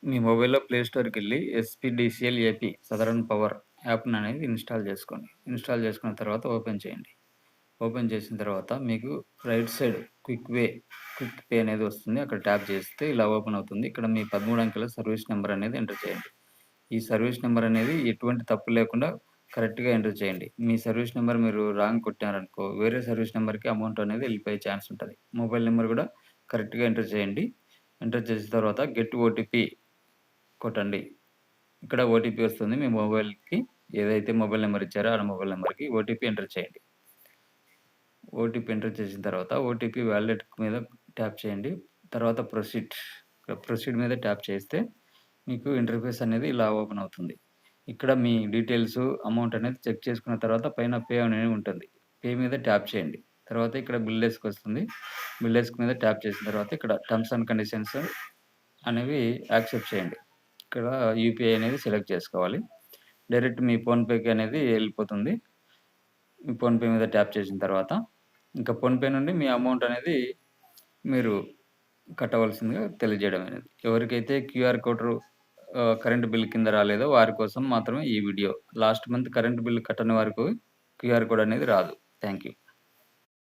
మీ మొబైల్‌లో ప్లే స్టోర్‌కెళ్ళి SPDCL AP Southern Power యాప్‌ననేది ఇన్‌స్టాల్ చేసుకోండి. ఇన్‌స్టాల్ చేసుకున్న తర్వాత ఓపెన్ చేయండి. ఓపెన్ చేసిన తర్వాత మీకు రైట్ సైడ్ క్విక్ పే అనేది వస్తుంది. అక్కడ ట్యాప్ చేస్తే ఇలా ఓపెన్ అవుతుంది. ఇక్కడ మీ 13 అంకెల సర్వీస్ నంబర్ అనేది ఎంటర్ చేయండి. ఈ సర్వీస్ నంబర్ అనేది ఎటువంటి తప్పు లేకుండా కరెక్ట్‌గా ఎంటర్ చేయండి. మీ సర్వీస్ నంబర్ మీరు రాంగ్ కొట్టారనుకో, వేరే సర్వీస్ నంబర్‌కి అమౌంట్ అనేది ఎళ్ళిపోయే ఛాన్స్ ఉంటది. మొబైల్ నంబర్ కూడా కరెక్ట్‌గా ఎంటర్ చేయండి. ఎంటర్ చేసిన తర్వాత గెట్ ఓటీపీ కొట్టండి. ఇక్కడ ఓటీపీ వస్తుంది. మీ మొబైల్‌కి ఏదైతే మొబైల్ నంబర్ ఇచ్చారో ఆ మొబైల్ నంబర్‌కి ఓటీపీ ఎంటర్ చేయండి. ఓటీపీ ఎంటర్ చేసిన తర్వాత ఓటీపీ వాలెట్ మీద ట్యాప్ చేయండి. తర్వాత ప్రొసీడ్ మీద ట్యాప్ చేస్తే మీకు ఇంటర్ఫేస్ అనేది ఇలా ఓపెన్ అవుతుంది. ఇక్కడ మీ డీటెయిల్స్, అమౌంట్ అనేది చెక్ చేసుకున్న తర్వాత పైన పే అనేది ఉంటుంది. పే మీద ట్యాప్ చేయండి. తర్వాత ఇక్కడ బిల్ డెస్క్ వస్తుంది. బిల్ డెస్క్ మీద ట్యాప్ చేసిన తర్వాత ఇక్కడ టర్మ్స్ అండ్ కండిషన్స్ అనేవి యాక్సెప్ట్ చేయండి. ఇక్కడ యూపీఐ అనేది సెలెక్ట్ చేసుకోవాలి. డైరెక్ట్ మీ ఫోన్‌పేకి అనేది ఎళ్ళిపోతుంది. మీ ఫోన్‌పే మీద ట్యాప్ చేసిన తర్వాత, ఇంకా ఫోన్‌పే నుండి మీ అమౌంట్ అనేది మీరు కట్టవలసిందిగా తెలియజేయడమైనది. ఎవరికైతే క్యూఆర్ కోడ్ కరెంట్ బిల్ కింద రాలేదో వారి కోసం మాత్రమే ఈ వీడియో. లాస్ట్ మంత్ కరెంట్ బిల్ కట్టని వారికి క్యూఆర్ కోడ్ అనేది రాదు. Thank you.